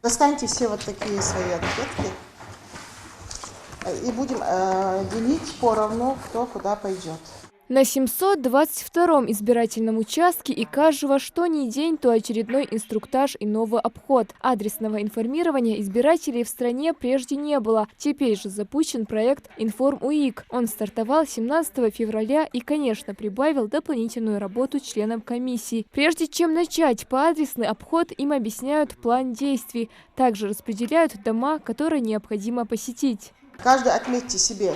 Достаньте все вот такие свои анкетки и будем делить поровну, кто куда пойдет. На 722-м избирательном участке и каждого что ни день, то очередной инструктаж и новый обход. Адресного информирования избирателей в стране прежде не было. Теперь же запущен проект «Информ-УИК». Он стартовал 17 февраля и, конечно, прибавил дополнительную работу членам комиссии. Прежде чем начать поадресный обход, им объясняют план действий. Также распределяют дома, которые необходимо посетить. Каждый отметьте себе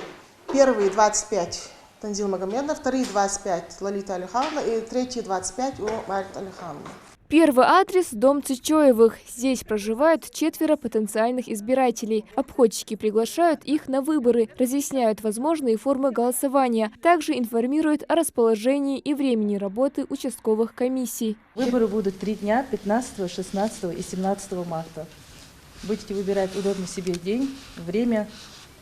первые 25 Танзил Магомедовна, вторые 25 Лолита Алихановна и третьи 25 у Марьи Алихановны. Первый адрес – дом Цичоевых. Здесь проживают 4 потенциальных избирателей. Обходчики приглашают их на выборы, разъясняют возможные формы голосования. Также информируют о расположении и времени работы участковых комиссий. Выборы будут 3 дня – 15, 16 и 17 марта. Будете выбирать удобный себе день, время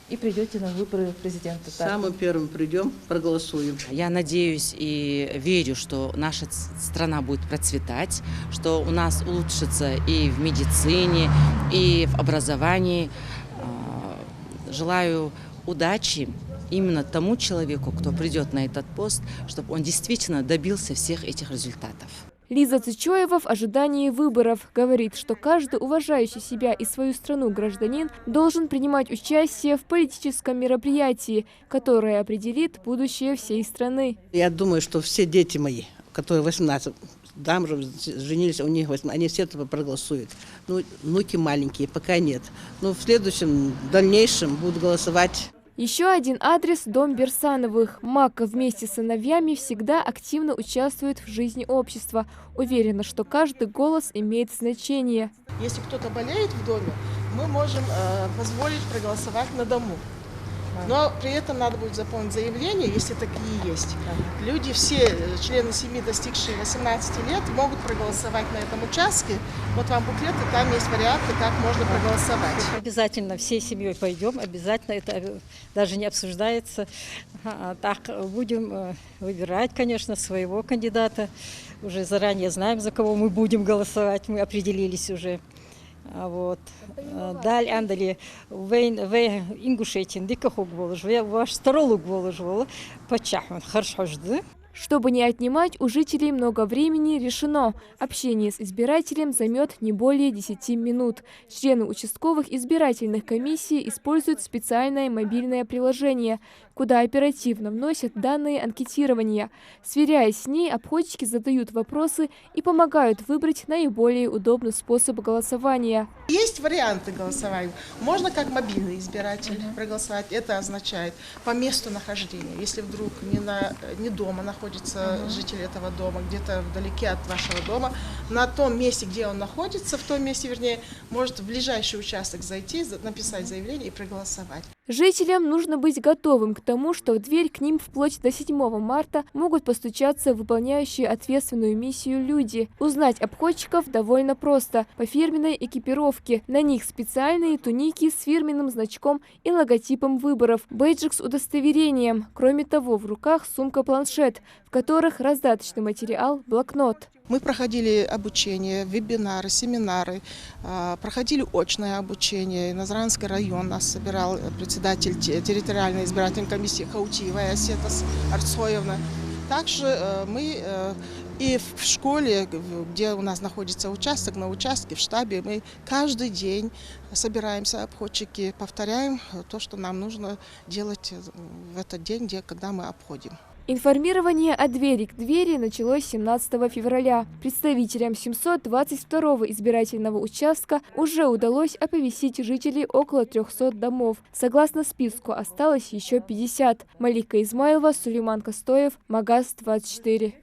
и придете на выборы президента. Самым первым придем, проголосуем. Я надеюсь и верю, что наша страна будет процветать, что у нас улучшится и в медицине, и в образовании. Желаю удачи именно тому человеку, кто придет на этот пост, чтобы он действительно добился всех этих результатов. Лиза Цичоева в ожидании выборов говорит, что каждый уважающий себя и свою страну гражданин должен принимать участие в политическом мероприятии, которое определит будущее всей страны. Я думаю, что все дети мои, которые 18, замужем женились, у них 18, они все это проголосуют. Ну, внуки маленькие, пока нет. Но в следующем, дальнейшем будут голосовать. Еще один адрес – дом Берсановых. Мака вместе с сыновьями всегда активно участвует в жизни общества. Уверена, что каждый голос имеет значение. Если кто-то болеет в доме, мы можем позволить проголосовать на дому. Но при этом надо будет заполнить заявление, если такие есть. Люди, все члены семьи, достигшие 18 лет, могут проголосовать на этом участке. Вот вам буклет, и там есть варианты, как можно проголосовать. Обязательно всей семьей пойдем, обязательно, это даже не обсуждается. Так, будем выбирать, конечно, своего кандидата. Уже заранее знаем, за кого мы будем голосовать, мы определились уже. Вот. Даль андали вейн ингушетин дикахук болож, ваш старолук болож, почахман хорошо жды. Чтобы не отнимать у жителей много времени, решено. Общение с избирателем займет не более 10 минут. Члены участковых избирательных комиссий используют специальное мобильное приложение, куда оперативно вносят данные анкетирования. Сверяясь с ней, обходчики задают вопросы и помогают выбрать наиболее удобный способ голосования. Есть варианты голосования. Можно как мобильный избиратель проголосовать. Это означает по месту нахождения. Если вдруг не дома находится житель этого дома, где-то вдалеке от вашего дома, на том месте, где он находится, в том месте, вернее, может в ближайший участок зайти, написать заявление и проголосовать. Жителям нужно быть готовым к тому, что в дверь к ним вплоть до 7 марта могут постучаться выполняющие ответственную миссию люди. Узнать обходчиков довольно просто. По фирменной экипировке. На них специальные туники с фирменным значком и логотипом выборов. Бейджик с удостоверением. Кроме того, в руках сумка-планшет, в которых раздаточный материал – блокнот. Мы проходили обучение, вебинары, семинары, проходили очное обучение. Назранский район нас собирал председатель территориальной избирательной комиссии Хаутиева Асета Арцоевна. Также мы и в школе, где у нас находится участок, на участке, в штабе, мы каждый день собираемся, обходчики, повторяем то, что нам нужно делать в этот день, когда мы обходим. Информирование от двери к двери началось 17 февраля. Представителям 722-го избирательного участка уже удалось оповестить жителей около 300 домов. Согласно списку, осталось еще 50. Малика Измайлова, Сулейман Костоев, Магаз 24.